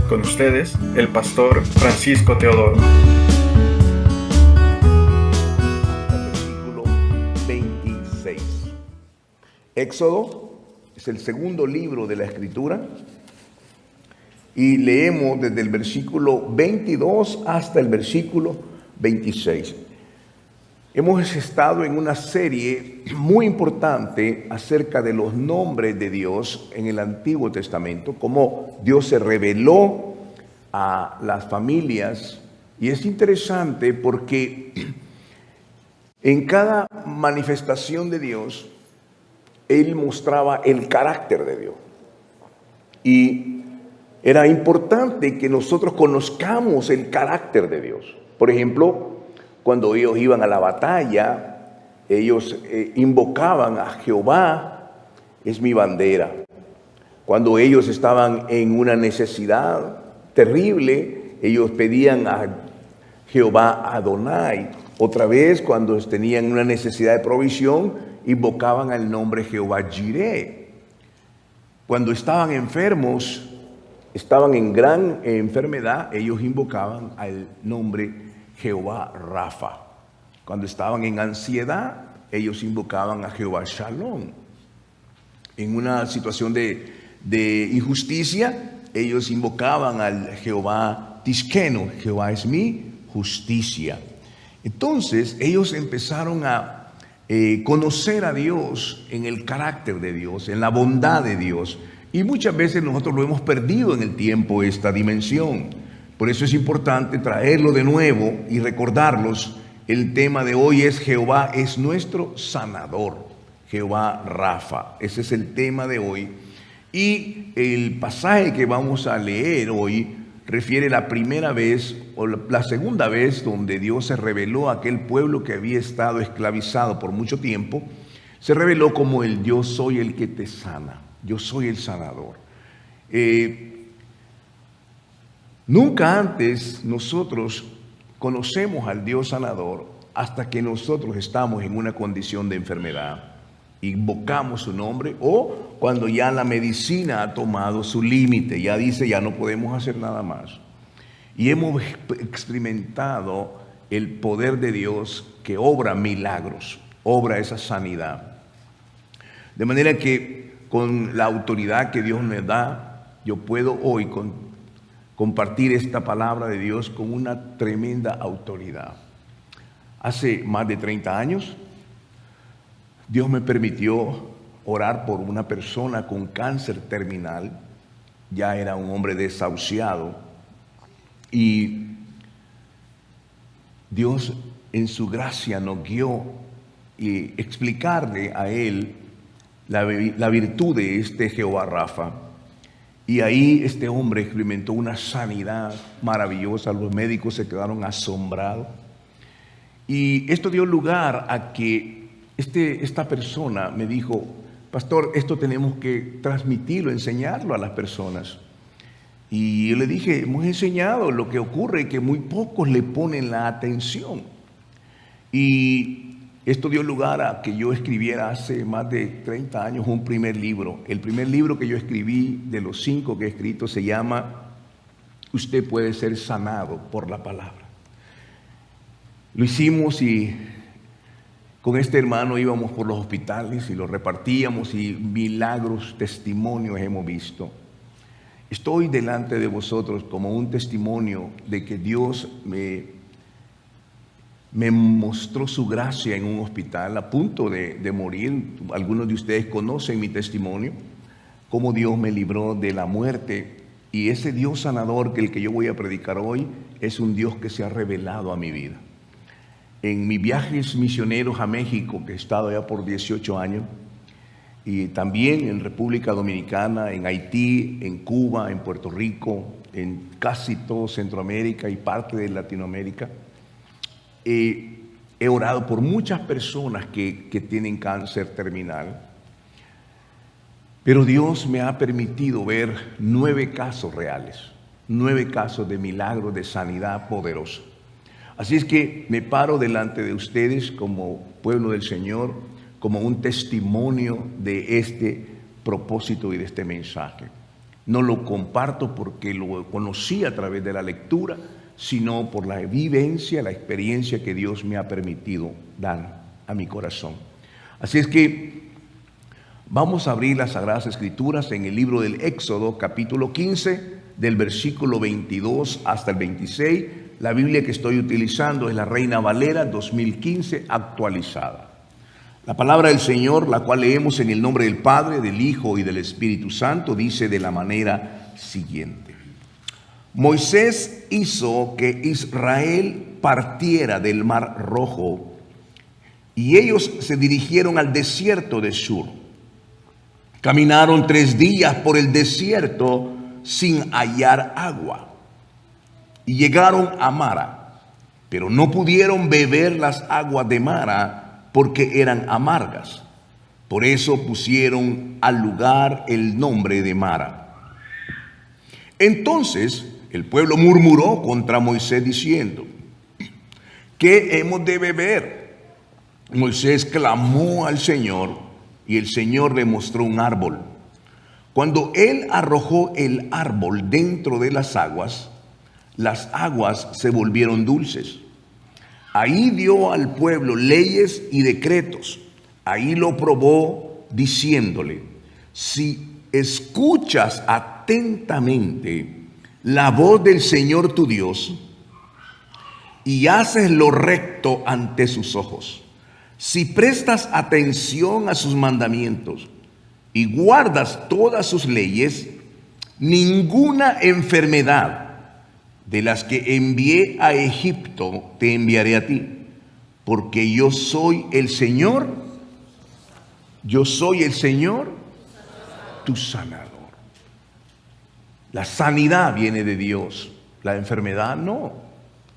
Con ustedes, el pastor Francisco Teodoro. Versículo 26. Éxodo es el segundo libro de la Escritura y leemos desde el versículo 22 hasta el versículo 26. Hemos estado en una serie muy importante acerca de los nombres de Dios en el Antiguo Testamento, cómo Dios se reveló a las familias. Y es interesante porque en cada manifestación de Dios, Él mostraba el carácter de Dios. Y era importante que nosotros conozcamos el carácter de Dios. Por ejemplo, cuando ellos iban a la batalla, ellos invocaban a Jehová, es mi bandera. Cuando ellos estaban en una necesidad terrible, ellos pedían a Jehová Adonai. Otra vez, cuando tenían una necesidad de provisión, invocaban al nombre Jehová Jireh. Cuando estaban enfermos, estaban en gran enfermedad, ellos invocaban al nombre Jehová Rafa. Cuando estaban en ansiedad, ellos invocaban a Jehová Shalom. En una situación de injusticia, ellos invocaban al Jehová Tiskenu. Jehová es mi justicia. Entonces, ellos empezaron a conocer a Dios en el carácter de Dios, en la bondad de Dios. Y muchas veces nosotros lo hemos perdido en el tiempo, esta dimensión. Por eso es importante traerlo de nuevo y recordarlos. El tema de hoy es Jehová es nuestro sanador, Jehová Rafa. Ese es el tema de hoy. Y el pasaje que vamos a leer hoy refiere la primera vez o la segunda vez donde Dios se reveló a aquel pueblo que había estado esclavizado por mucho tiempo. Se reveló como el yo soy el que te sana, yo soy el sanador. Nunca antes nosotros conocemos al Dios sanador hasta que nosotros estamos en una condición de enfermedad, invocamos su nombre, o cuando ya la medicina ha tomado su límite, ya dice ya no podemos hacer nada más. Y hemos experimentado el poder de Dios que obra milagros, obra esa sanidad. De manera que con la autoridad que Dios me da, yo puedo hoy compartir esta palabra de Dios con una tremenda autoridad. Hace más de 30 años, Dios me permitió orar por una persona con cáncer terminal. Ya era un hombre desahuciado. Y Dios en su gracia nos guió y explicarle a él la virtud de este Jehová Rafa. Y ahí este hombre experimentó una sanidad maravillosa. Los médicos se quedaron asombrados. Y esto dio lugar a que esta persona me dijo: pastor, esto tenemos que transmitirlo, enseñarlo a las personas. Y yo le dije: hemos enseñado, lo que ocurre es que muy pocos le ponen la atención. Y esto dio lugar a que yo escribiera hace más de 30 años un primer libro. El primer libro que yo escribí, de los 5 que he escrito, se llama Usted puede ser sanado por la palabra. Lo hicimos y con este hermano íbamos por los hospitales y los repartíamos, y milagros, testimonios hemos visto. Estoy delante de vosotros como un testimonio de que Dios me mostró su gracia en un hospital a punto de morir. Algunos de ustedes conocen mi testimonio, cómo Dios me libró de la muerte. Y ese Dios sanador que el que yo voy a predicar hoy es un Dios que se ha revelado a mi vida. En mis viajes misioneros a México, que he estado ya por 18 años, y también en República Dominicana, en Haití, en Cuba, en Puerto Rico, en casi todo Centroamérica y parte de Latinoamérica, he orado por muchas personas que tienen cáncer terminal. Pero Dios me ha permitido ver 9 casos reales, 9 casos de milagros de sanidad poderosa. Así es que me paro delante de ustedes como pueblo del Señor, como un testimonio de este propósito y de este mensaje. No lo comparto porque lo conocí a través de la lectura, sino por la vivencia, la experiencia que Dios me ha permitido dar a mi corazón. Así es que vamos a abrir las Sagradas Escrituras en el libro del Éxodo, capítulo 15, del versículo 22 hasta el 26. La Biblia que estoy utilizando es la Reina Valera 2015 actualizada. La palabra del Señor, la cual leemos en el nombre del Padre, del Hijo y del Espíritu Santo, dice de la manera siguiente. Moisés hizo que Israel partiera del Mar Rojo y ellos se dirigieron al desierto de Shur. Caminaron 3 días por el desierto sin hallar agua y llegaron a Mara, pero no pudieron beber las aguas de Mara porque eran amargas. Por eso pusieron al lugar el nombre de Mara. Entonces el pueblo murmuró contra Moisés diciendo: ¿qué hemos de beber? Moisés clamó al Señor y el Señor le mostró un árbol. Cuando él arrojó el árbol dentro de las aguas se volvieron dulces. Ahí dio al pueblo leyes y decretos. Ahí lo probó diciéndole: si escuchas atentamente la voz del Señor tu Dios y haces lo recto ante sus ojos, si prestas atención a sus mandamientos y guardas todas sus leyes, ninguna enfermedad de las que envié a Egipto te enviaré a ti, porque yo soy el Señor, tu sanador. La sanidad viene de Dios, la enfermedad no.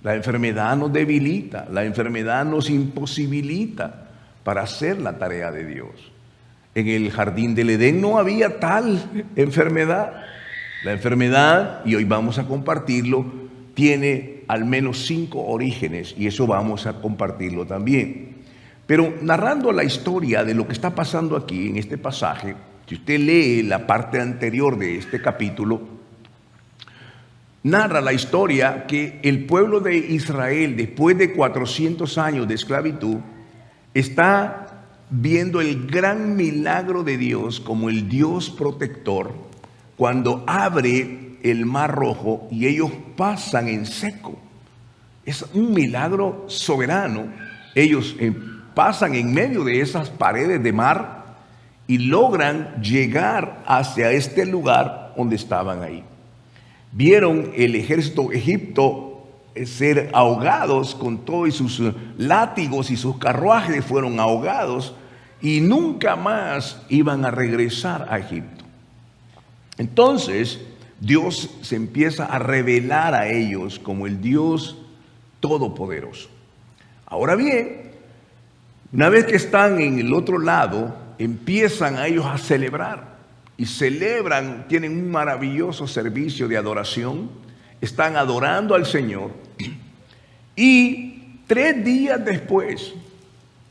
La enfermedad nos debilita, la enfermedad nos imposibilita para hacer la tarea de Dios. En el jardín del Edén no había tal enfermedad. La enfermedad, y hoy vamos a compartirlo, tiene al menos 5 orígenes, y eso vamos a compartirlo también. Pero narrando la historia de lo que está pasando aquí en este pasaje, si usted lee la parte anterior de este capítulo, narra la historia que el pueblo de Israel, después de 400 años de esclavitud, está viendo el gran milagro de Dios como el Dios protector, cuando abre el Mar Rojo y ellos pasan en seco. Es un milagro soberano. Ellos pasan en medio de esas paredes de mar y logran llegar hacia este lugar donde estaban ahí. Vieron el ejército egipto ser ahogados con todos sus látigos y sus carruajes, fueron ahogados y nunca más iban a regresar a Egipto. Entonces Dios se empieza a revelar a ellos como el Dios todopoderoso. Ahora bien, una vez que están en el otro lado, empiezan a ellos a celebrar. Y celebran, tienen un maravilloso servicio de adoración, están adorando al Señor. Y 3 días después,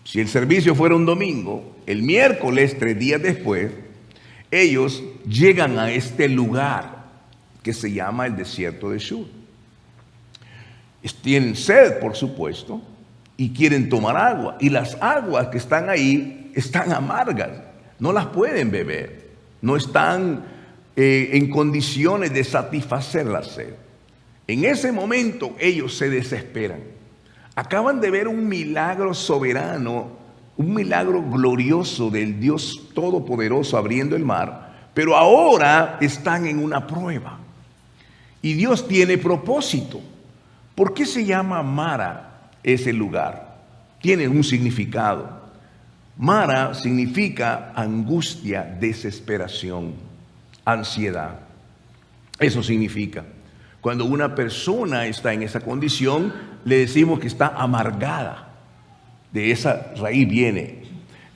si el servicio fuera un domingo, el miércoles, 3 días después, ellos llegan a este lugar que se llama el desierto de Shur. Tienen sed, por supuesto, y quieren tomar agua. Y las aguas que están ahí están amargas, no las pueden beber. No están en condiciones de satisfacer la sed. En ese momento ellos se desesperan. Acaban de ver un milagro soberano, un milagro glorioso del Dios Todopoderoso abriendo el mar, pero ahora están en una prueba. Y Dios tiene propósito. ¿Por qué se llama Mara ese lugar? Tiene un significado. Mara significa angustia, desesperación, ansiedad. Eso significa. Cuando una persona está en esa condición, le decimos que está amargada. De esa raíz viene.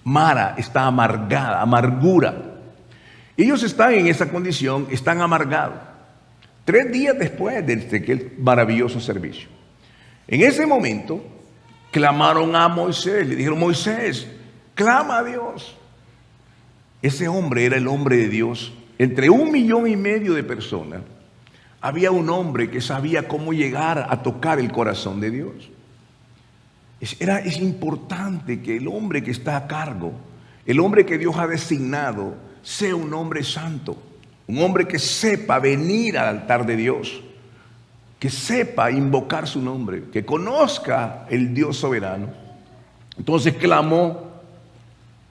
Mara está amargada, amargura. Ellos están en esa condición, están amargados. 3 días después de aquel maravilloso servicio. En ese momento, clamaron a Moisés, le dijeron: Moisés, clama a Dios. Ese hombre era el hombre de Dios entre 1,5 millones de personas, había un hombre que sabía cómo llegar a tocar el corazón de Dios. Es importante que el hombre que está a cargo, el hombre que Dios ha designado, sea un hombre santo, un hombre que sepa venir al altar de Dios, que sepa invocar su nombre, que conozca el Dios soberano. Entonces clamó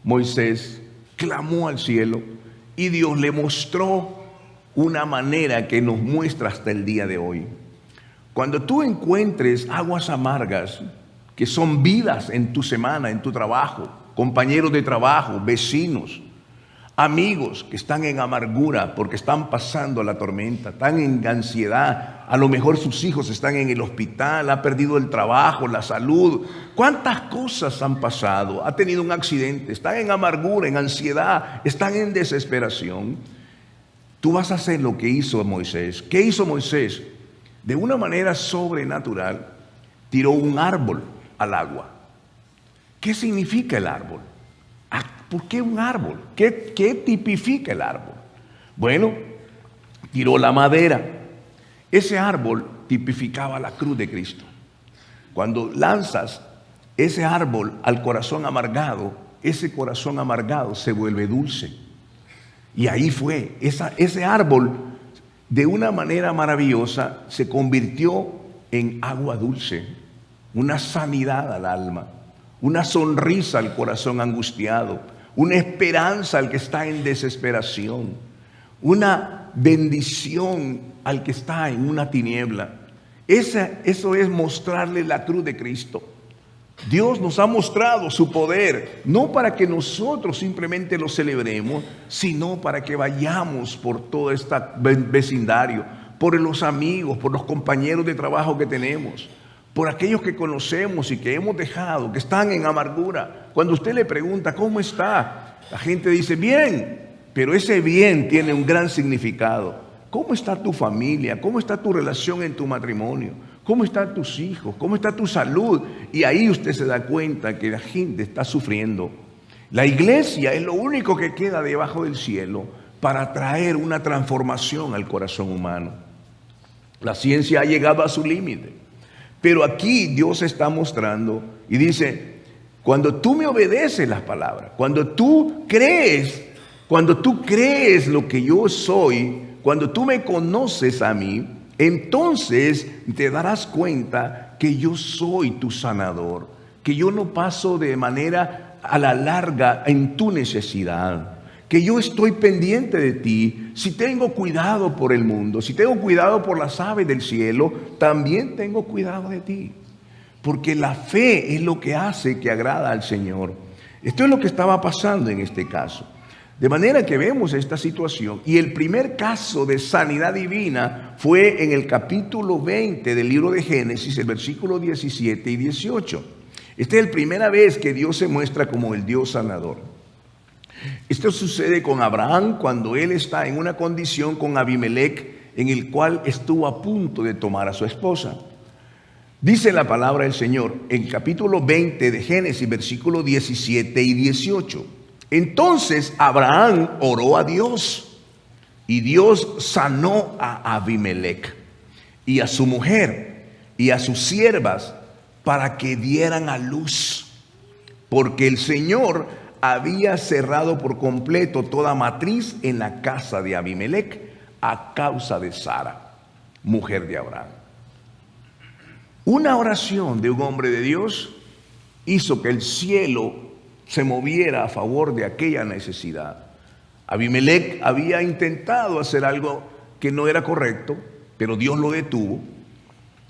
Moisés, clamó al cielo, y Dios le mostró una manera que nos muestra hasta el día de hoy. Cuando tú encuentres aguas amargas, que son vidas en tu semana, en tu trabajo, compañeros de trabajo, vecinos, amigos que están en amargura porque están pasando la tormenta, están en ansiedad, a lo mejor sus hijos están en el hospital, ha perdido el trabajo, la salud, cuántas cosas han pasado, ha tenido un accidente, están en amargura, en ansiedad, están en desesperación. Tú vas a hacer lo que hizo Moisés. ¿Qué hizo Moisés? De una manera sobrenatural, tiró un árbol al agua. ¿Qué significa el árbol? ¿Por qué un árbol? ¿Qué tipifica el árbol? Bueno, tiró la madera. Ese árbol tipificaba la cruz de Cristo. Cuando lanzas ese árbol al corazón amargado, ese corazón amargado se vuelve dulce. Y ahí fue, ese árbol de una manera maravillosa se convirtió en agua dulce, una sanidad al alma, una sonrisa al corazón angustiado, una esperanza al que está en desesperación, una bendición al que está en una tiniebla. Eso es mostrarle la cruz de Cristo. Dios nos ha mostrado su poder, no para que nosotros simplemente lo celebremos, sino para que vayamos por todo este vecindario, por los amigos, por los compañeros de trabajo que tenemos, por aquellos que conocemos y que hemos dejado, que están en amargura. Cuando usted le pregunta, ¿cómo está?, la gente dice, bien, pero ese bien tiene un gran significado. ¿Cómo está tu familia? ¿Cómo está tu relación en tu matrimonio? ¿Cómo están tus hijos? ¿Cómo está tu salud? Y ahí usted se da cuenta que la gente está sufriendo. La iglesia es lo único que queda debajo del cielo para traer una transformación al corazón humano. La ciencia ha llegado a su límite. Pero aquí Dios está mostrando y dice, cuando tú me obedeces las palabras, cuando tú crees lo que yo soy, cuando tú me conoces a mí, entonces te darás cuenta que yo soy tu sanador, que yo no paso de manera a la larga en tu necesidad, que yo estoy pendiente de ti. Si tengo cuidado por el mundo, si tengo cuidado por las aves del cielo, también tengo cuidado de ti. Porque la fe es lo que hace que agrada al Señor. Esto es lo que estaba pasando en este caso. De manera que vemos esta situación. Y el primer caso de sanidad divina fue en el capítulo 20 del libro de Génesis, el versículo 17 y 18. Esta es la primera vez que Dios se muestra como el Dios sanador. Esto sucede con Abraham cuando él está en una condición con Abimelech, en el cual estuvo a punto de tomar a su esposa. Dice la palabra del Señor en capítulo 20 de Génesis, versículos 17 y 18. Entonces Abraham oró a Dios y Dios sanó a Abimelech y a su mujer y a sus siervas para que dieran a luz, porque el Señor había cerrado por completo toda matriz en la casa de Abimelech a causa de Sara, mujer de Abraham. Una oración de un hombre de Dios hizo que el cielo se moviera a favor de aquella necesidad. Abimelech había intentado hacer algo que no era correcto, pero Dios lo detuvo.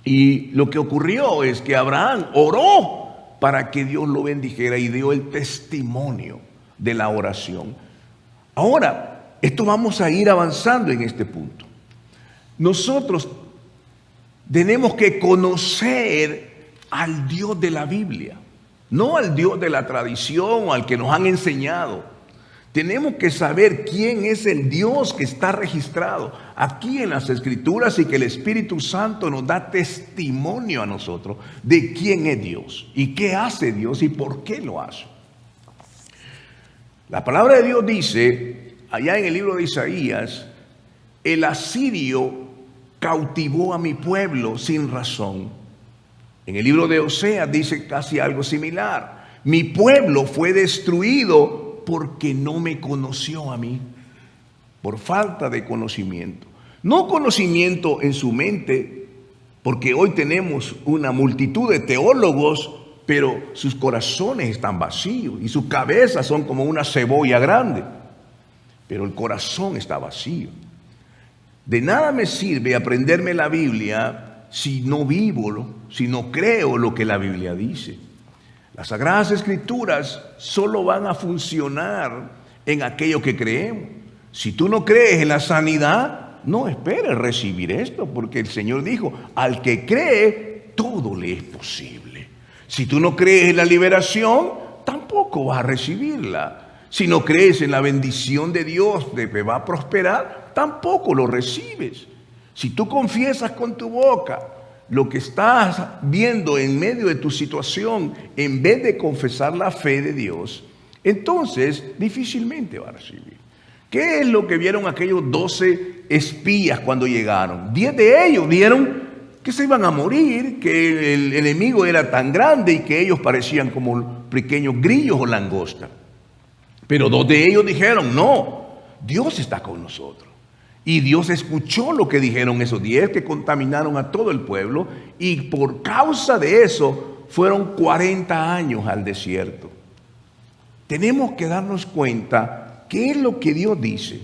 Y lo que ocurrió es que Abraham oró para que Dios lo bendijera y dio el testimonio de la oración. Ahora, esto vamos a ir avanzando en este punto. Nosotros tenemos que conocer al Dios de la Biblia, no al Dios de la tradición o al que nos han enseñado. Tenemos que saber quién es el Dios que está registrado aquí en las Escrituras y que el Espíritu Santo nos da testimonio a nosotros de quién es Dios y qué hace Dios y por qué lo hace. La palabra de Dios dice, allá en el libro de Isaías, el asirio cautivó a mi pueblo sin razón. En el libro de Oseas dice casi algo similar. Mi pueblo fue destruido porque no me conoció a mí, por falta de conocimiento. No conocimiento en su mente, porque hoy tenemos una multitud de teólogos, pero sus corazones están vacíos y sus cabezas son como una cebolla grande, pero el corazón está vacío. De nada me sirve aprenderme la Biblia si no vivo, si no creo lo que la Biblia dice. Las Sagradas Escrituras solo van a funcionar en aquello que creemos. Si tú no crees en la sanidad, no esperes recibir esto, porque el Señor dijo, al que cree, todo le es posible. Si tú no crees en la liberación, tampoco vas a recibirla. Si no crees en la bendición de Dios de que va a prosperar, tampoco lo recibes. Si tú confiesas con tu boca lo que estás viendo en medio de tu situación, en vez de confesar la fe de Dios, entonces difícilmente va a recibir. ¿Qué es lo que vieron aquellos 12 espías cuando llegaron? 10 de ellos vieron que se iban a morir, que el enemigo era tan grande y que ellos parecían como pequeños grillos o langostas. Pero 2 de ellos dijeron, no, Dios está con nosotros. Y Dios escuchó lo que dijeron esos 10 que contaminaron a todo el pueblo, y por causa de eso fueron 40 años al desierto. Tenemos que darnos cuenta qué es lo que Dios dice.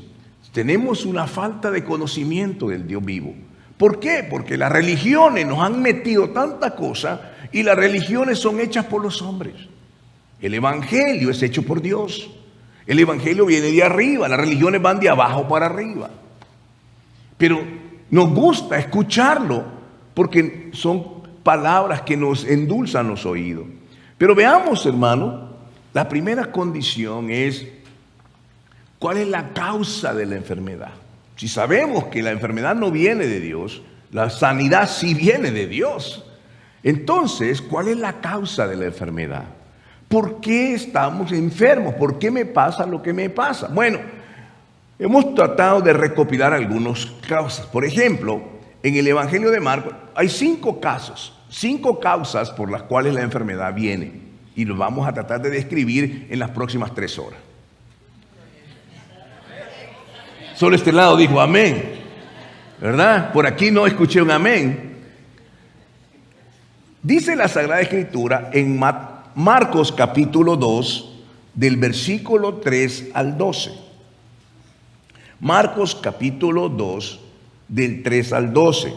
Tenemos una falta de conocimiento del Dios vivo. ¿Por qué? Porque las religiones nos han metido tanta cosa, y las religiones son hechas por los hombres. El evangelio es hecho por Dios. El evangelio viene de arriba, las religiones van de abajo para arriba. Pero nos gusta escucharlo porque son palabras que nos endulzan los oídos. Pero veamos, hermano, la primera condición es, ¿cuál es la causa de la enfermedad? Si sabemos que la enfermedad no viene de Dios, la sanidad sí viene de Dios. Entonces, ¿cuál es la causa de la enfermedad? ¿Por qué estamos enfermos? ¿Por qué me pasa lo que me pasa? Bueno, hemos tratado de recopilar algunas causas. Por ejemplo, en el Evangelio de Marcos hay 5 causas por las cuales la enfermedad viene. Y lo vamos a tratar de describir en las próximas 3 horas. Solo este lado dijo amén, ¿verdad? Por aquí no escuché un amén. Dice la Sagrada Escritura en Marcos capítulo 2, del versículo 3 al 12. Marcos capítulo 2, del 3 al 12.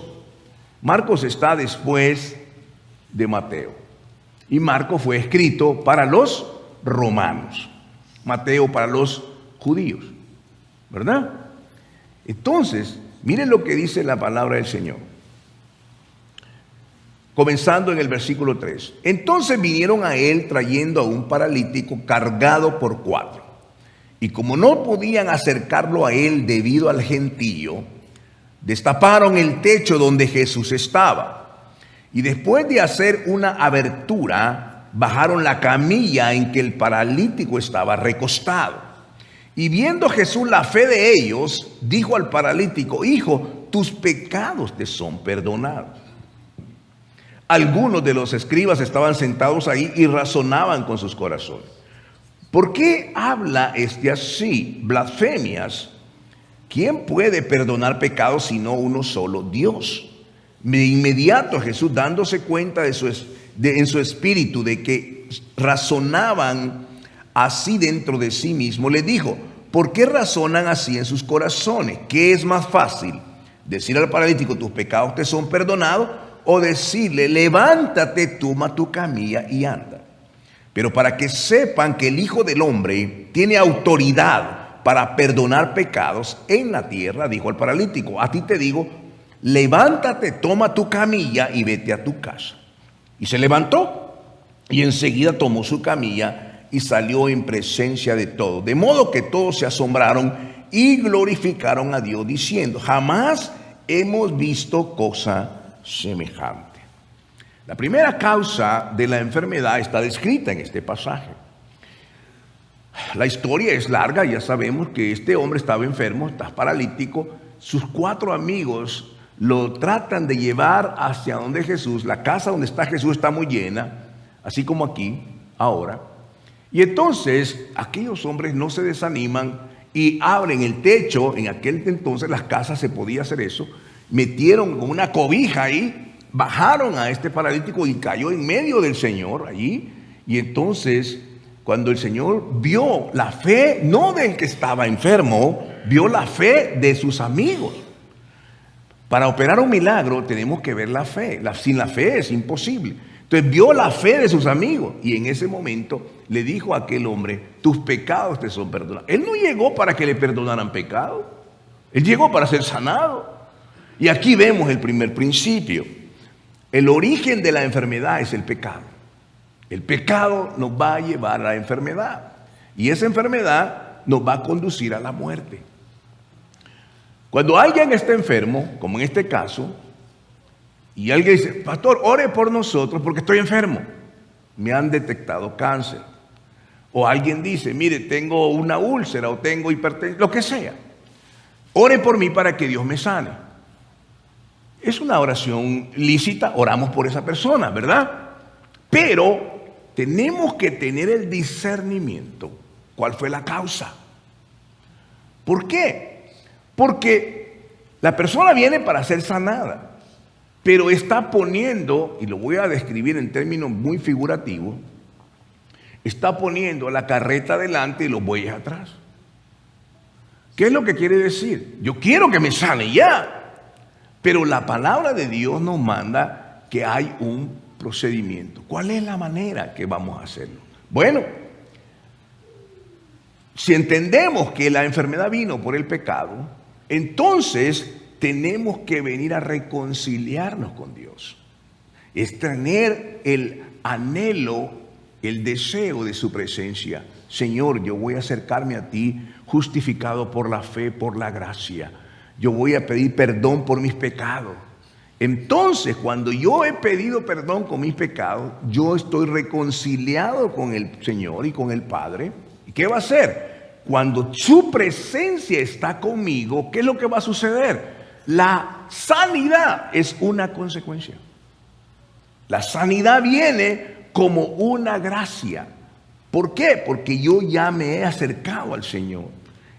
Marcos está después de Mateo. Y Marcos fue escrito para los romanos. Mateo para los judíos. ¿Verdad? Entonces, miren lo que dice la palabra del Señor. Comenzando en el versículo 3. Entonces vinieron a él trayendo a un paralítico cargado por 4. Y como no podían acercarlo a él debido al gentío, destaparon el techo donde Jesús estaba. Y después de hacer una abertura, bajaron la camilla en que el paralítico estaba recostado. Y viendo Jesús la fe de ellos, dijo al paralítico: hijo, tus pecados te son perdonados. Algunos de los escribas estaban sentados ahí y razonaban con sus corazones: ¿por qué habla este así? Blasfemias. ¿Quién puede perdonar pecados sino uno solo, Dios? De inmediato Jesús, dándose cuenta en su espíritu de que razonaban así dentro de sí mismo, le dijo: ¿por qué razonan así en sus corazones? ¿Qué es más fácil? ¿Decir al paralítico, tus pecados te son perdonados? ¿O decirle, levántate, toma tu camilla y anda? Pero para que sepan que el Hijo del Hombre tiene autoridad para perdonar pecados en la tierra, dijo al paralítico: a ti te digo, levántate, toma tu camilla y vete a tu casa. Y se levantó y enseguida tomó su camilla y salió en presencia de todos. De modo que todos se asombraron y glorificaron a Dios, diciendo: jamás hemos visto cosa semejante. La primera causa de la enfermedad está descrita en este pasaje. La historia es larga, ya sabemos que este hombre estaba enfermo, está paralítico. Sus 4 amigos lo tratan de llevar hacia donde Jesús. La casa donde está Jesús está muy llena, así como aquí, ahora. Y entonces aquellos hombres no se desaniman y abren el techo. En aquel entonces las casas se podía hacer eso. Metieron una cobija ahí, bajaron a este paralítico y cayó en medio del Señor allí. Y entonces, cuando el Señor vio la fe, no del que estaba enfermo, vio la fe de sus amigos. Para operar un milagro tenemos que ver la fe. Sin la fe es imposible. Entonces vio la fe de sus amigos y en ese momento le dijo a aquel hombre: tus pecados te son perdonados. Él no llegó para que le perdonaran pecados. Él llegó para ser sanado. Y aquí vemos el primer principio. El origen de la enfermedad es el pecado. El pecado nos va a llevar a la enfermedad. Y esa enfermedad nos va a conducir a la muerte. Cuando alguien está enfermo, como en este caso, y alguien dice: pastor, ore por nosotros porque estoy enfermo, me han detectado cáncer. O alguien dice: mire, tengo una úlcera o tengo hipertensión, lo que sea, ore por mí para que Dios me sane. Es una oración lícita, oramos por esa persona, ¿verdad? Pero tenemos que tener el discernimiento. ¿Cuál fue la causa? ¿Por qué? Porque la persona viene para ser sanada, pero está poniendo, y lo voy a describir en términos muy figurativos, está poniendo la carreta delante y los bueyes atrás. ¿Qué es lo que quiere decir? Yo quiero que me sane ya, pero la palabra de Dios nos manda que hay un procedimiento. ¿Cuál es la manera que vamos a hacerlo? Bueno, si entendemos que la enfermedad vino por el pecado, entonces tenemos que venir a reconciliarnos con Dios. Es tener el anhelo, el deseo de su presencia. Señor, yo voy a acercarme a ti justificado por la fe, por la gracia. Yo voy a pedir perdón por mis pecados. Entonces, cuando yo he pedido perdón con mis pecados, yo estoy reconciliado con el Señor y con el Padre. ¿Y qué va a hacer? Cuando su presencia está conmigo, ¿qué es lo que va a suceder? La sanidad es una consecuencia. La sanidad viene como una gracia. ¿Por qué? Porque yo ya me he acercado al Señor.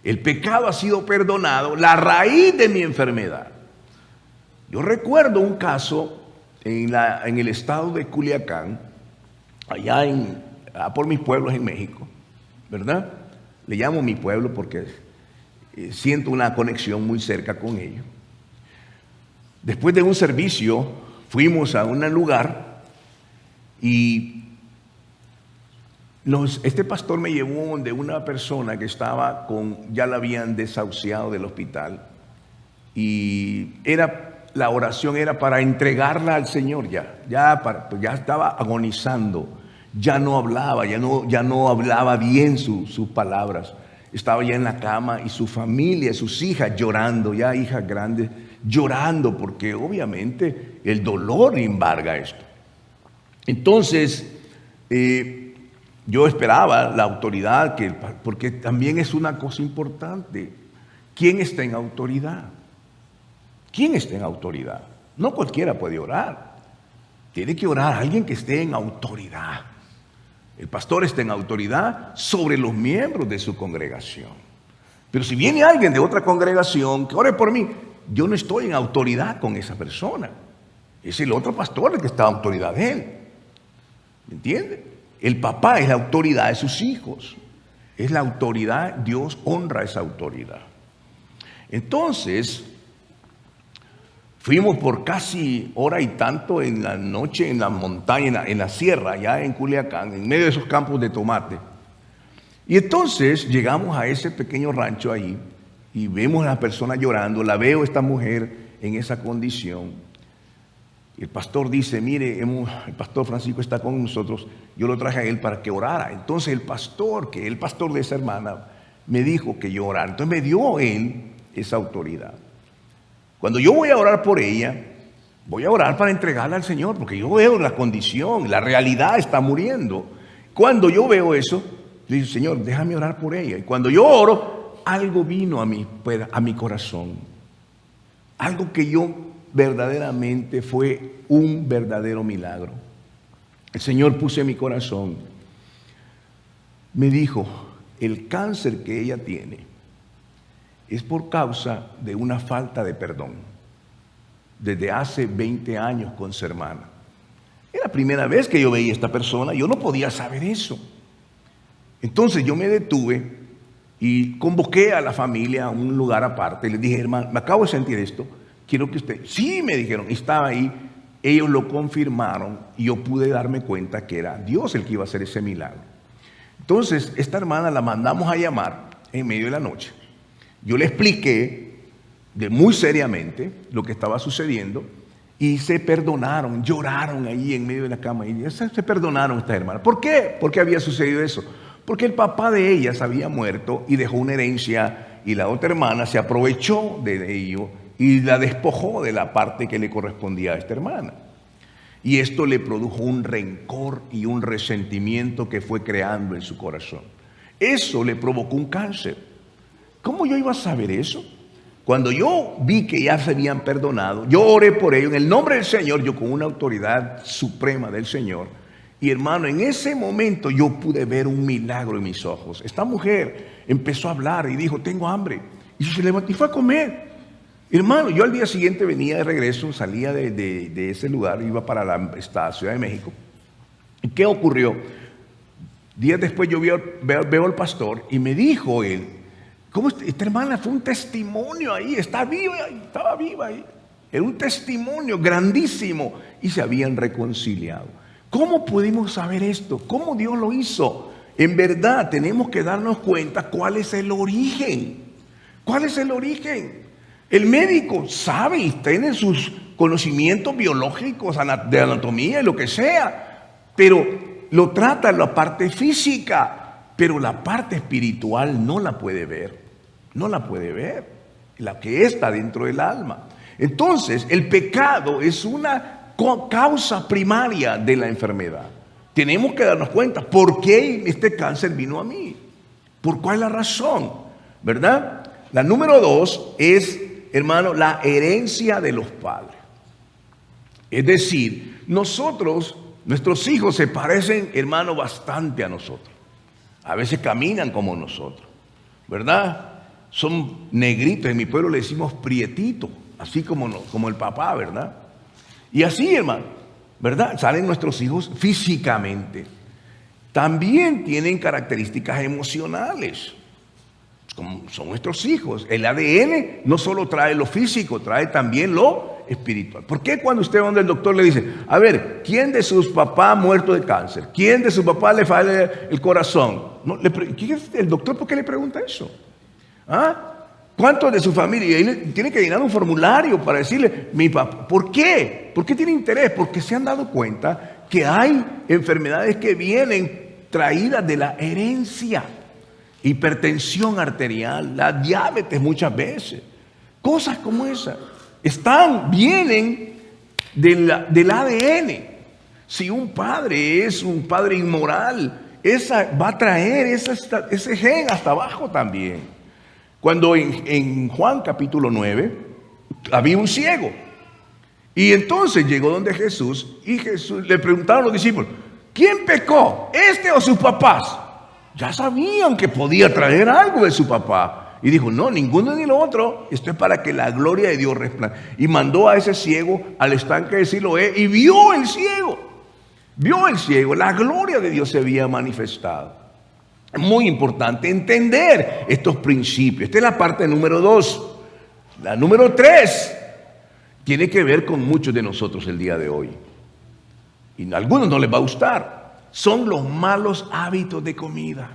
El pecado ha sido perdonado, la raíz de mi enfermedad. Yo recuerdo un caso en el estado de Culiacán, allá por mis pueblos en México, ¿verdad? Le llamo mi pueblo porque siento una conexión muy cerca con ellos. Después de un servicio fuimos a un lugar y este pastor me llevó de una persona que estaba ya la habían desahuciado del hospital y la oración era para entregarla al Señor ya estaba agonizando, ya no hablaba, ya no hablaba bien sus palabras, estaba ya en la cama y su familia, sus hijas llorando, ya hijas grandes, llorando porque obviamente el dolor embarga esto. Entonces, yo esperaba la autoridad, porque también es una cosa importante. ¿Quién está en autoridad? ¿Quién está en autoridad? No cualquiera puede orar. Tiene que orar alguien que esté en autoridad. El pastor está en autoridad sobre los miembros de su congregación. Pero si viene alguien de otra congregación que ore por mí, yo no estoy en autoridad con esa persona. Es el otro pastor el que está en autoridad de él. ¿Me entiende? El papá es la autoridad de sus hijos. Es la autoridad, Dios honra esa autoridad. Entonces, fuimos por casi hora y tanto en la noche en la montaña, en la sierra, allá en Culiacán, en medio de esos campos de tomate. Y entonces llegamos a ese pequeño rancho ahí y vemos a la persona llorando, la veo esta mujer en esa condición. El pastor dice: mire, el pastor Francisco está con nosotros, yo lo traje a él para que orara. Entonces el pastor de esa hermana, me dijo que yo orara. Entonces me dio él esa autoridad. Cuando yo voy a orar por ella, voy a orar para entregarla al Señor, porque yo veo la condición, la realidad, está muriendo. Cuando yo veo eso, yo Le dije, Señor, déjame orar por ella. Y cuando yo oro, algo vino a mi corazón. Algo que yo verdaderamente fue un verdadero milagro. El Señor puso en mi corazón. Me dijo, el cáncer que ella tiene es por causa de una falta de perdón. Desde hace 20 años con su hermana. Era la primera vez que yo veía a esta persona, yo no podía saber eso. Entonces yo me detuve y convoqué a la familia a un lugar aparte. Les dije, hermano, me acabo de sentir esto, quiero que usted... Sí, me dijeron, estaba ahí, ellos lo confirmaron y yo pude darme cuenta que era Dios el que iba a hacer ese milagro. Entonces, esta hermana la mandamos a llamar en medio de la noche. Yo le expliqué muy seriamente lo que estaba sucediendo y se perdonaron, lloraron ahí en medio de la cama y se perdonaron estas hermanas. ¿Por qué? ¿Por qué había sucedido eso? Porque el papá de ellas había muerto y dejó una herencia y la otra hermana se aprovechó de ello y la despojó de la parte que le correspondía a esta hermana. Y esto le produjo un rencor y un resentimiento que fue creando en su corazón. Eso le provocó un cáncer. ¿Cómo yo iba a saber eso? Cuando yo vi que ya se habían perdonado, yo oré por ellos en el nombre del Señor, yo con una autoridad suprema del Señor. Y hermano, en ese momento yo pude ver un milagro en mis ojos. Esta mujer empezó a hablar y dijo, tengo hambre. Y se levantó y fue a comer. Hermano, yo al día siguiente venía de regreso, salía de ese lugar, iba para esta Ciudad de México. ¿Y qué ocurrió? Días después yo veo al pastor y me dijo él, ¿cómo esta hermana fue un testimonio ahí? Estaba viva ahí. Era un testimonio grandísimo y se habían reconciliado. ¿Cómo pudimos saber esto? ¿Cómo Dios lo hizo? En verdad tenemos que darnos cuenta cuál es el origen. ¿Cuál es el origen? El médico sabe y tiene sus conocimientos biológicos, de anatomía y lo que sea, pero lo trata en la parte física, pero la parte espiritual no la puede ver. No la puede ver, la que está dentro del alma. Entonces, el pecado es una causa primaria de la enfermedad. Tenemos que darnos cuenta, ¿por qué este cáncer vino a mí? ¿Por cuál es la razón? ¿Verdad? La número 2 es, hermano, la herencia de los padres. Es decir, nuestros hijos se parecen, hermano, bastante a nosotros. A veces caminan como nosotros, ¿verdad? Son negritos, en mi pueblo le decimos prietitos, así como el papá, ¿verdad? Y así, hermano, ¿verdad? Salen nuestros hijos físicamente. También tienen características emocionales, como son nuestros hijos. El ADN no solo trae lo físico, trae también lo espiritual. ¿Por qué cuando usted va donde el doctor le dice, a ver, ¿quién de sus papás ha muerto de cáncer? ¿Quién de sus papás le falla el corazón? No, el doctor, ¿por qué le pregunta eso? ¿Ah? ¿Cuántos de su familia? Y él tiene que llenar un formulario para decirle, mi papá, ¿por qué? ¿Por qué tiene interés? Porque se han dado cuenta que hay enfermedades que vienen traídas de la herencia. Hipertensión arterial, la diabetes muchas veces. Cosas como esas. Vienen del ADN. Si un padre es un padre inmoral, esa va a traer ese gen hasta abajo también. Cuando en Juan capítulo 9 había un ciego. Y entonces llegó donde Jesús y Jesús le preguntaron a los discípulos, ¿quién pecó? ¿Este o sus papás? Ya sabían que podía traer algo de su papá. Y dijo, no, ninguno ni lo otro. Esto es para que la gloria de Dios resplandezca. Y mandó a ese ciego al estanque de Siloé y vio el ciego. Vio el ciego. La gloria de Dios se había manifestado. Es muy importante entender estos principios. Esta es la parte número 2. La número 3 tiene que ver con muchos de nosotros el día de hoy. Y a algunos no les va a gustar. Son los malos hábitos de comida.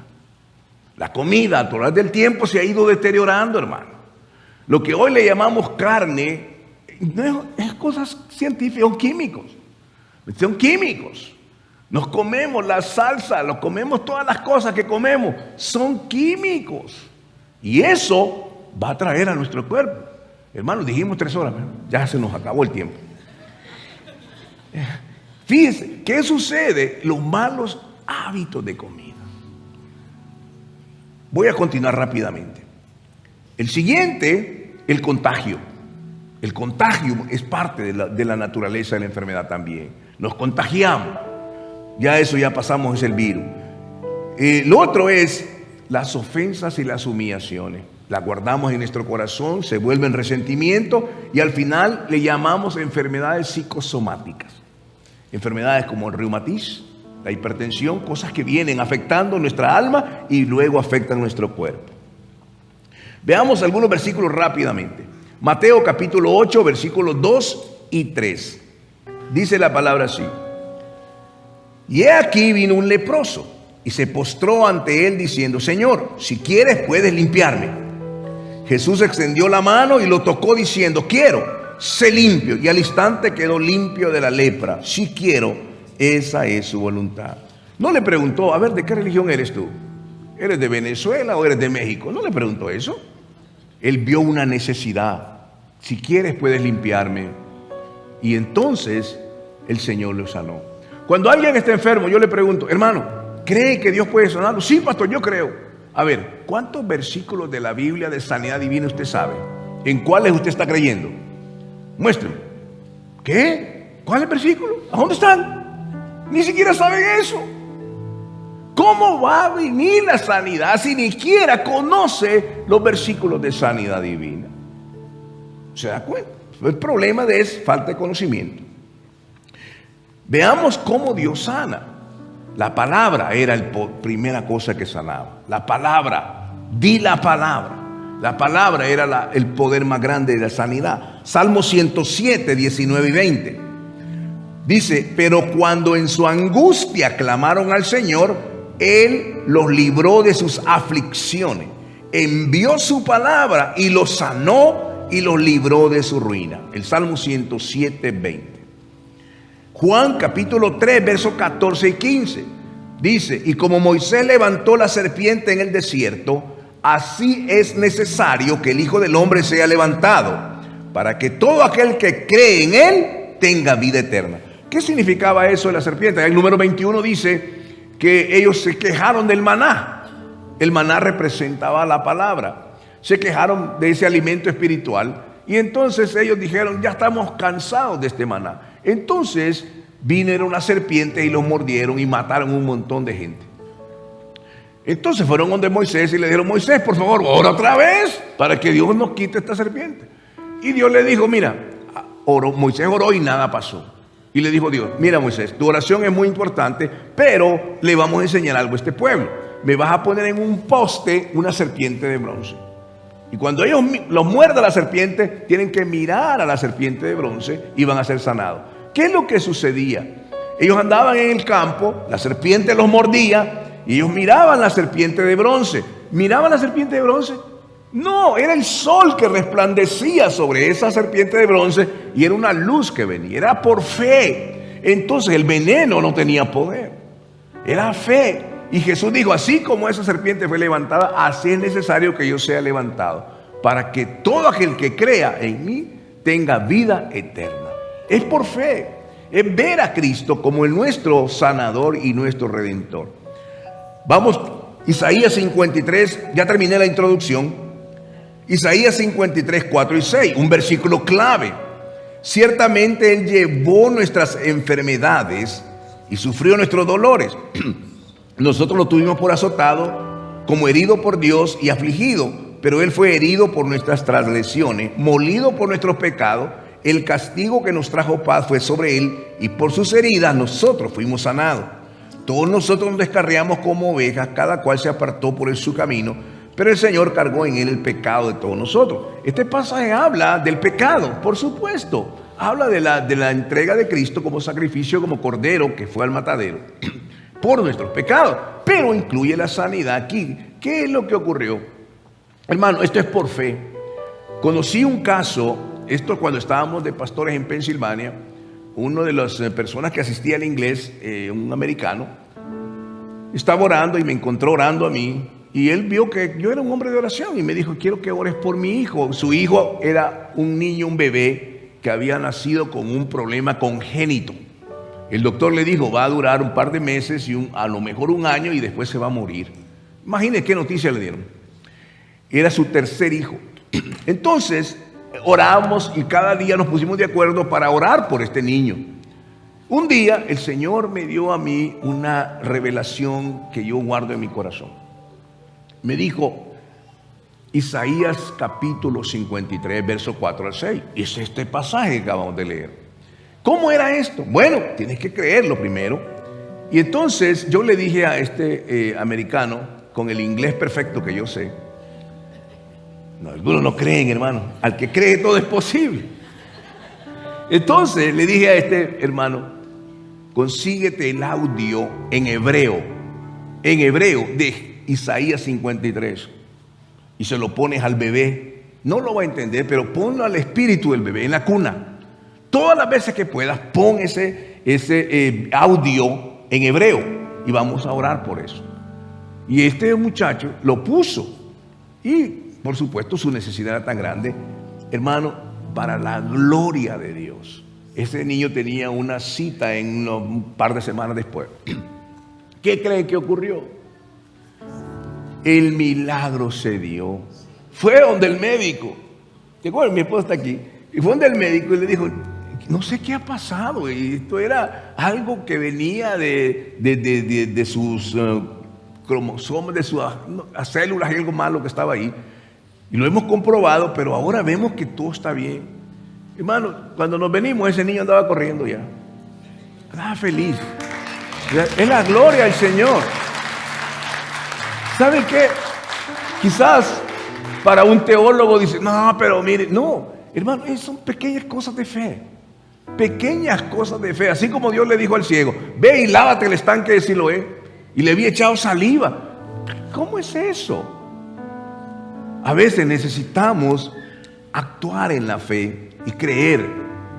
La comida a través del tiempo se ha ido deteriorando, hermano. Lo que hoy le llamamos carne no es cosas científicas, son químicos. Son químicos. Nos comemos la salsa, nos comemos todas las cosas que comemos, son químicos. Y eso va a traer a nuestro cuerpo. Hermano, dijimos 3 horas, ya se nos acabó el tiempo. Fíjense, ¿qué sucede? Los malos hábitos de comida. Voy a continuar rápidamente. El siguiente, el contagio. El contagio es parte de la naturaleza de la enfermedad también. Nos contagiamos. Ya pasamos, es el virus. Lo otro es las ofensas y las humillaciones. Las guardamos en nuestro corazón, se vuelven resentimiento y al final le llamamos enfermedades psicosomáticas. Enfermedades como el reumatismo, la hipertensión, cosas que vienen afectando nuestra alma y luego afectan nuestro cuerpo. Veamos algunos versículos rápidamente. Mateo capítulo 8, versículos 2 y 3. Dice la palabra así: y he aquí vino un leproso y se postró ante él diciendo: Señor, si quieres puedes limpiarme. Jesús extendió la mano y lo tocó diciendo: quiero, sé limpio. Y al instante quedó limpio de la lepra. Si quiero, esa es su voluntad. No le preguntó: a ver, ¿de qué religión eres tú? ¿Eres de Venezuela o eres de México? No le preguntó eso. Él vio una necesidad. Si quieres puedes limpiarme. Y entonces el Señor lo sanó. Cuando alguien está enfermo, yo le pregunto: hermano, ¿cree que Dios puede sanarlo? Sí, pastor, yo creo. A ver, ¿cuántos versículos de la Biblia de sanidad divina usted sabe? ¿En cuáles usted está creyendo? Muéstreme. ¿Qué? ¿Cuál es el versículo? ¿A dónde están? Ni siquiera saben eso. ¿Cómo va a venir la sanidad si ni siquiera conoce los versículos de sanidad divina? ¿Se da cuenta? El problema es falta de conocimiento. Veamos cómo Dios sana. La palabra era la primera cosa que sanaba. La palabra, di la palabra. La palabra era el poder más grande de la sanidad. Salmo 107, 19 y 20. Dice: pero cuando en su angustia clamaron al Señor, Él los libró de sus aflicciones. Envió su palabra y los sanó y los libró de su ruina. El Salmo 107, 20. Juan capítulo 3, versos 14 y 15. Dice: y como Moisés levantó la serpiente en el desierto, así es necesario que el Hijo del Hombre sea levantado, para que todo aquel que cree en Él tenga vida eterna. ¿Qué significaba eso de la serpiente? El número 21 dice que ellos se quejaron del maná. El maná representaba la palabra. Se quejaron de ese alimento espiritual y entonces ellos dijeron: ya estamos cansados de este maná. Entonces vinieron una serpiente y los mordieron y mataron un montón de gente. Entonces fueron donde Moisés y le dijeron: Moisés, por favor, ora otra vez para que Dios nos quite esta serpiente. Y Dios le dijo: mira, Moisés oró y nada pasó. Y le dijo Dios: mira, Moisés, tu oración es muy importante, pero le vamos a enseñar algo a este pueblo. Me vas a poner en un poste una serpiente de bronce. Y cuando ellos los muerda la serpiente, tienen que mirar a la serpiente de bronce y van a ser sanados. ¿Qué es lo que sucedía? Ellos andaban en el campo, la serpiente los mordía y ellos miraban la serpiente de bronce. ¿Miraban la serpiente de bronce? No, era el sol que resplandecía sobre esa serpiente de bronce y era una luz que venía, era por fe. Entonces el veneno no tenía poder, era fe. Y Jesús dijo: así como esa serpiente fue levantada, así es necesario que yo sea levantado, para que todo aquel que crea en mí tenga vida eterna. Es por fe, es ver a Cristo como el nuestro sanador y nuestro redentor. Vamos, Isaías 53, ya terminé la introducción. Isaías 53, 4 y 6, un versículo clave. Ciertamente Él llevó nuestras enfermedades y sufrió nuestros dolores. Nosotros lo tuvimos por azotado, como herido por Dios y afligido, pero Él fue herido por nuestras transgresiones, molido por nuestros pecados. El castigo que nos trajo paz fue sobre Él, y por sus heridas nosotros fuimos sanados. Todos nosotros nos descarriamos como ovejas, cada cual se apartó por su camino, pero el Señor cargó en Él el pecado de todos nosotros. Este pasaje habla del pecado, por supuesto. Habla de la entrega de Cristo como sacrificio, como cordero que fue al matadero por nuestros pecados, pero incluye la sanidad aquí. ¿Qué es lo que ocurrió? Hermano, esto es por fe. Conocí un caso, esto cuando estábamos de pastores en Pensilvania. Uno de las personas que asistía al inglés, un americano, estaba orando y me encontró orando a mí. Y él vio que yo era un hombre de oración y me dijo: quiero que ores por mi hijo. Su hijo era un niño, un bebé que había nacido con un problema congénito. El doctor le dijo: va a durar un par de meses y a lo mejor un año y después se va a morir. Imagínense qué noticia le dieron. Era su tercer hijo. Entonces, oramos y cada día nos pusimos de acuerdo para orar por este niño. Un día el Señor me dio a mí una revelación que yo guardo en mi corazón. Me dijo, Isaías capítulo 53, verso 4 al 6. Es este pasaje que acabamos de leer. ¿Cómo era esto? Bueno, tienes que creerlo primero. Y entonces yo le dije a este americano, con el inglés perfecto que yo sé, no, algunos no creen, hermano, al que cree todo es posible. Entonces le dije a este hermano, consíguete el audio en hebreo de Isaías 53 y se lo pones al bebé. No lo va a entender, pero ponlo al espíritu del bebé en la cuna. Todas las veces que puedas, pon ese audio en hebreo y vamos a orar por eso. Y este muchacho lo puso y por supuesto su necesidad era tan grande, hermano, para la gloria de Dios. Ese niño tenía una cita en un par de semanas después. ¿Qué creen que ocurrió? El milagro se dio. Fue donde el médico. ¿Te acuerdas? Mi esposa está aquí. Y fue donde el médico y le dijo, no sé qué ha pasado. Y esto era algo que venía de sus cromosomas, de sus células, y algo malo que estaba ahí. Y lo hemos comprobado, pero ahora vemos que todo está bien. Hermano, cuando nos venimos, ese niño andaba corriendo ya. Estaba feliz. Es la gloria del Señor. ¿Saben qué? Quizás para un teólogo dice, no, pero mire, no. Hermano, son pequeñas cosas de fe. Pequeñas cosas de fe. Así como Dios le dijo al ciego, ve y lávate el estanque de Siloé. Y le había echado saliva. ¿Cómo es eso? A veces necesitamos actuar en la fe y creer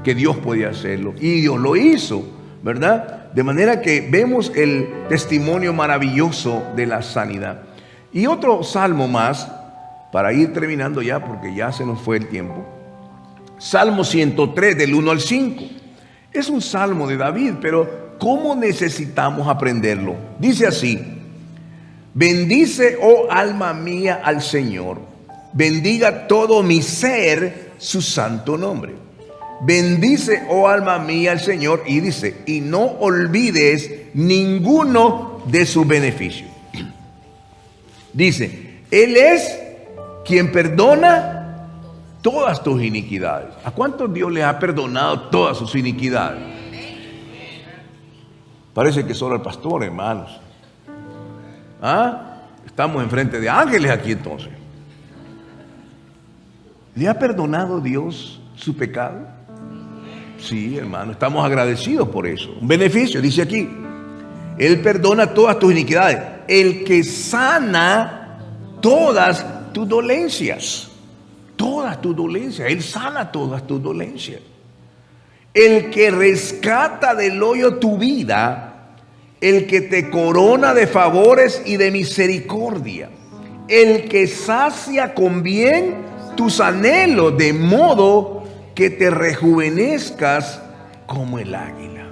que Dios podía hacerlo. Y Dios lo hizo, ¿verdad? De manera que vemos el testimonio maravilloso de la sanidad. Y otro salmo más, para ir terminando ya, porque ya se nos fue el tiempo. Salmo 103, del 1 al 5. Es un salmo de David, pero ¿cómo necesitamos aprenderlo? Dice así: bendice, oh alma mía, al Señor. Bendiga todo mi ser su santo nombre. Bendice, oh alma mía, al Señor. Y dice, y no olvides ninguno de sus beneficios. Dice, Él es quien perdona todas tus iniquidades. ¿A cuántos Dios les ha perdonado todas sus iniquidades? Parece que solo al pastor, hermanos. ¿Ah? Estamos enfrente de ángeles aquí entonces. ¿Le ha perdonado Dios su pecado? Sí, hermano, estamos agradecidos por eso. Un beneficio, dice aquí. Él perdona todas tus iniquidades. El que sana todas tus dolencias. Todas tus dolencias. Él sana todas tus dolencias. El que rescata del hoyo tu vida. El que te corona de favores y de misericordia. El que sacia con bien tus anhelos, de modo que te rejuvenezcas como el águila.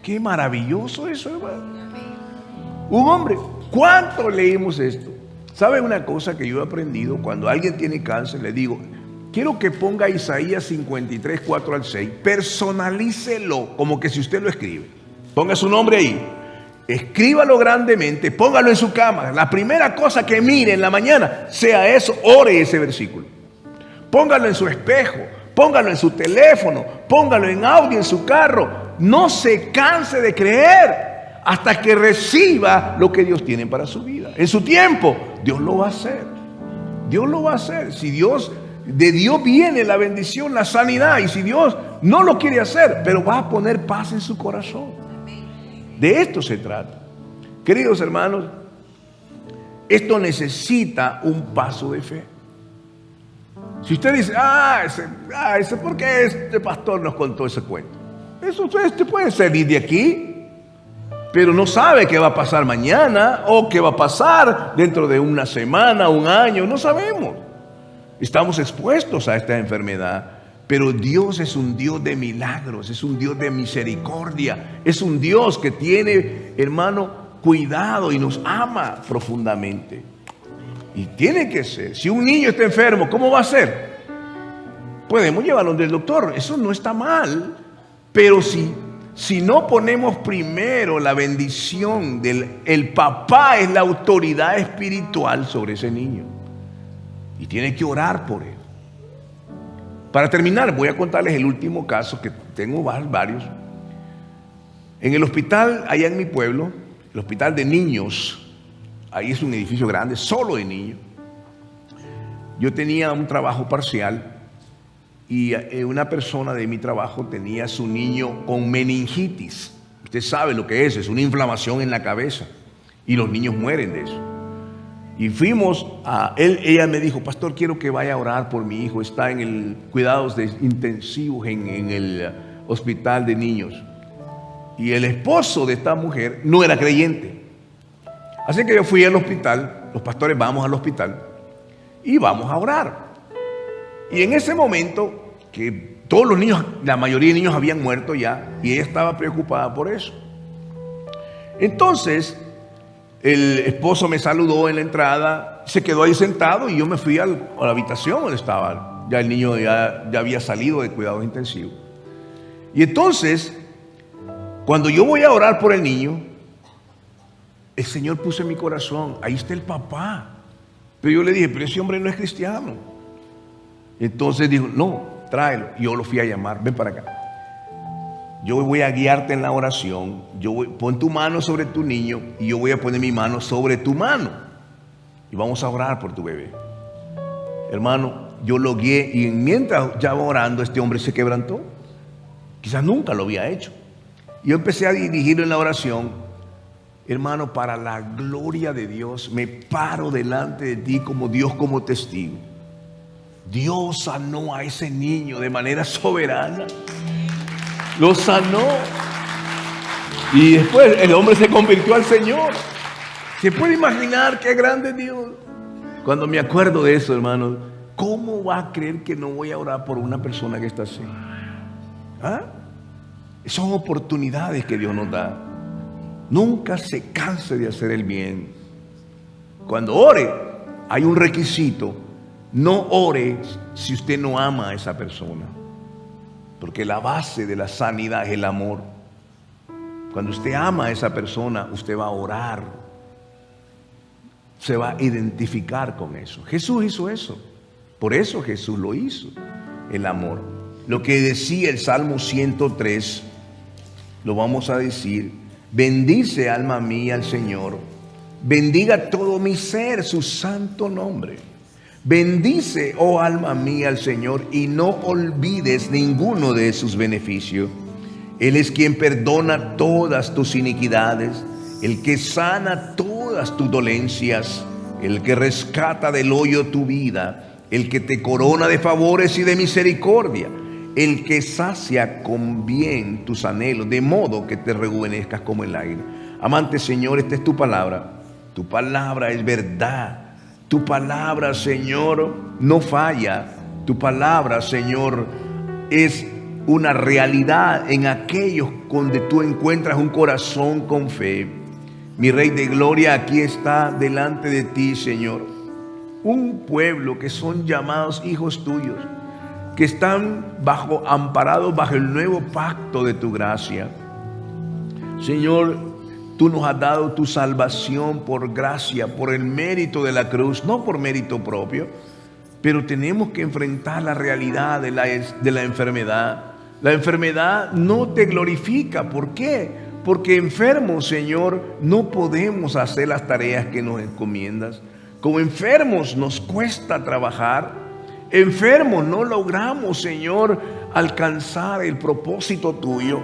Qué maravilloso eso, hermano. Un hombre, ¿cuánto leímos esto? ¿Sabe una cosa que yo he aprendido? Cuando alguien tiene cáncer, le digo, quiero que ponga Isaías 53, 4 al 6, personalícelo, como que si usted lo escribe. Ponga su nombre ahí. Escríbalo grandemente, póngalo en su cama. La primera cosa que mire en la mañana sea eso, ore ese versículo. Póngalo en su espejo, póngalo en su teléfono, póngalo en audio en su carro. No se canse de creer hasta que reciba lo que Dios tiene para su vida. En su tiempo, Dios lo va a hacer. Dios lo va a hacer. Si de Dios viene la bendición, la sanidad, y si Dios no lo quiere hacer, pero va a poner paz en su corazón. De esto se trata. Queridos hermanos, esto necesita un paso de fe. Si usted dice, ¿por qué este pastor nos contó ese cuento? Eso usted puede salir de aquí, pero no sabe qué va a pasar mañana o qué va a pasar dentro de una semana, un año, no sabemos. Estamos expuestos a esta enfermedad. Pero Dios es un Dios de milagros, es un Dios de misericordia, es un Dios que tiene, hermano, cuidado y nos ama profundamente. Y tiene que ser. Si un niño está enfermo, ¿cómo va a ser? Podemos llevarlo del doctor, eso no está mal. Pero si no ponemos primero la bendición el papá es la autoridad espiritual sobre ese niño. Y tiene que orar por él. Para terminar, voy a contarles el último caso, que tengo varios. En el hospital, allá en mi pueblo, el hospital de niños, ahí es un edificio grande, solo de niños. Yo tenía un trabajo parcial y una persona de mi trabajo tenía a su niño con meningitis. Usted sabe lo que es una inflamación en la cabeza y los niños mueren de eso. Y fuimos a él, ella me dijo, pastor, quiero que vaya a orar por mi hijo, está en el cuidados intensivos en el hospital de niños. Y el esposo de esta mujer no era creyente. Así que yo fui al hospital, los pastores vamos al hospital y vamos a orar. Y en ese momento, que todos los niños, la mayoría de niños habían muerto ya, y ella estaba preocupada por eso. Entonces, el esposo me saludó en la entrada, se quedó ahí sentado y yo me fui a la habitación donde estaba. Ya el niño ya había salido de cuidados intensivos. Y entonces, cuando yo voy a orar por el niño, el Señor puso en mi corazón, ahí está el papá. Pero yo le dije, pero ese hombre no es cristiano. Entonces dijo, no, tráelo. Y yo lo fui a llamar, ven para acá. Yo voy a guiarte en la oración. Pon tu mano sobre tu niño y yo voy a poner mi mano sobre tu mano. Y vamos a orar por tu bebé. Hermano, yo lo guié y mientras ya orando, este hombre se quebrantó. Quizás nunca lo había hecho. Yo empecé a dirigirlo en la oración. Hermano, para la gloria de Dios, me paro delante de ti como Dios, como testigo. Dios sanó a ese niño de manera soberana. Lo sanó. Y después el hombre se convirtió al Señor. ¿Se puede imaginar qué grande es Dios? Cuando me acuerdo de eso, hermano, ¿cómo va a creer que no voy a orar por una persona que está así? ¿Ah? Son oportunidades que Dios nos da. Nunca se canse de hacer el bien. Cuando ore, hay un requisito. No ore si usted no ama a esa persona. Porque la base de la sanidad es el amor. Cuando usted ama a esa persona, usted va a orar. Se va a identificar con eso. Jesús hizo eso. Por eso Jesús lo hizo. El amor. Lo que decía el Salmo 103, lo vamos a decir. Bendice, alma mía, al Señor. Bendiga todo mi ser su santo nombre. Bendice, oh alma mía, al Señor, y no olvides ninguno de sus beneficios. Él es quien perdona todas tus iniquidades, el que sana todas tus dolencias, el que rescata del hoyo tu vida, el que te corona de favores y de misericordia, el que sacia con bien tus anhelos, de modo que te rejuvenezcas como el aire. Amante Señor, esta es tu palabra. Tu palabra es verdad. Tu palabra, Señor, no falla. Tu palabra, Señor, es una realidad en aquellos donde tú encuentras un corazón con fe. Mi Rey de Gloria, aquí está delante de ti, Señor, un pueblo que son llamados hijos tuyos, que están amparados bajo el nuevo pacto de tu gracia. Señor, tú nos has dado tu salvación por gracia, por el mérito de la cruz, no por mérito propio, pero tenemos que enfrentar la realidad de la enfermedad. La enfermedad no te glorifica. ¿Por qué? Porque enfermos, Señor, no podemos hacer las tareas que nos encomiendas. Como enfermos nos cuesta trabajar. Enfermos no logramos, Señor, alcanzar el propósito tuyo.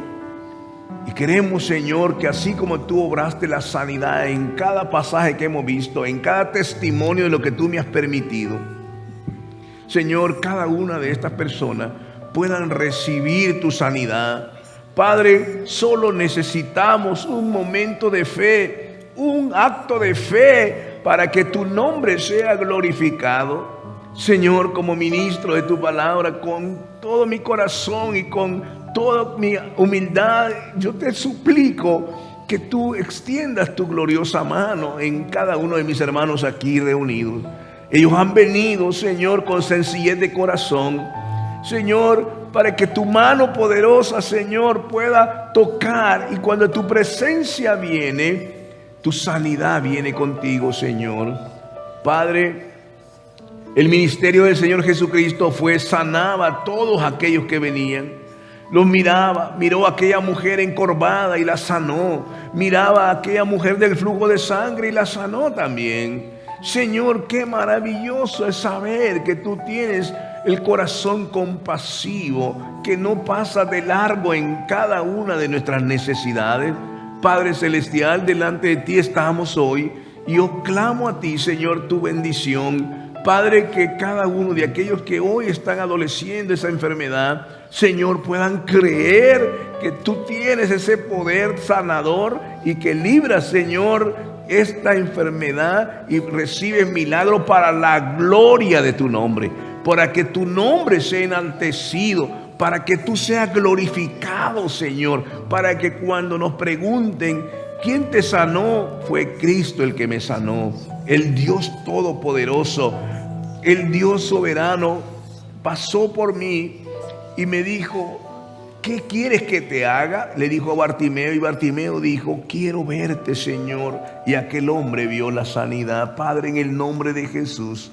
Y queremos, Señor, que así como tú obraste la sanidad en cada pasaje que hemos visto, en cada testimonio de lo que tú me has permitido, Señor, cada una de estas personas puedan recibir tu sanidad. Padre, solo necesitamos un momento de fe, un acto de fe para que tu nombre sea glorificado. Señor, como ministro de tu palabra, con todo mi corazón y con toda mi humildad, yo te suplico que tú extiendas tu gloriosa mano en cada uno de mis hermanos aquí reunidos. Ellos han venido, Señor, con sencillez de corazón, Señor, para que tu mano poderosa, Señor, pueda tocar, y cuando tu presencia viene, tu sanidad viene contigo, Señor. Padre, el ministerio del Señor Jesucristo sanaba a todos aquellos que venían. Los miró a aquella mujer encorvada y la sanó. Miraba a aquella mujer del flujo de sangre y la sanó también. Señor, qué maravilloso es saber que tú tienes el corazón compasivo, que no pasa de largo en cada una de nuestras necesidades. Padre Celestial, delante de ti estamos hoy, y yo clamo a ti, Señor, tu bendición. Padre, que cada uno de aquellos que hoy están adoleciendo esa enfermedad, Señor, puedan creer que tú tienes ese poder sanador y que libras, Señor, esta enfermedad y recibes milagro para la gloria de tu nombre, para que tu nombre sea enaltecido, para que tú seas glorificado, Señor, para que cuando nos pregunten ¿quién te sanó? Fue Cristo el que me sanó. El Dios Todopoderoso, el Dios soberano, pasó por mí y me dijo, ¿qué quieres que te haga? Le dijo a Bartimeo, y Bartimeo dijo, quiero verte, Señor. Y aquel hombre vio la sanidad. Padre, en el nombre de Jesús,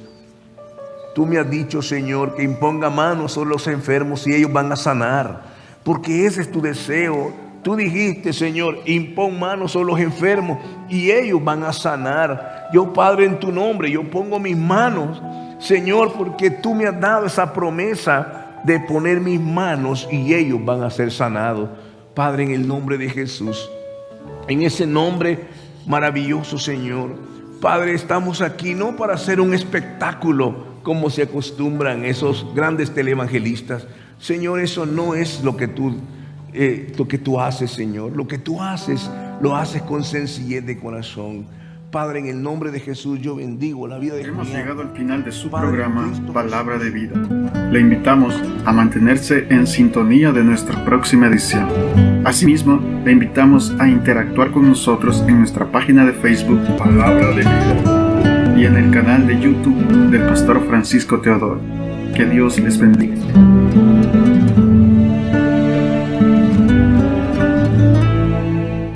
tú me has dicho, Señor, que imponga manos sobre los enfermos y ellos van a sanar, porque ese es tu deseo. Tú dijiste, Señor, impón manos sobre los enfermos y ellos van a sanar. Yo, Padre, en tu nombre, yo pongo mis manos, Señor, porque tú me has dado esa promesa de poner mis manos y ellos van a ser sanados. Padre, en el nombre de Jesús, en ese nombre maravilloso, Señor. Padre, estamos aquí no para hacer un espectáculo como se acostumbran esos grandes televangelistas. Señor, eso no es lo que tú haces, Señor. Lo que tú haces, lo haces con sencillez de corazón. Padre, en el nombre de Jesús, yo bendigo la vida de Hemos Julián. llegado al final de su Padre, programa Cristo, Palabra de Vida. Le invitamos a mantenerse en sintonía de nuestra próxima edición. Asimismo, le invitamos a interactuar con nosotros en nuestra página de Facebook Palabra de Vida y en el canal de YouTube del Pastor Francisco Teodoro. Que Dios les bendiga.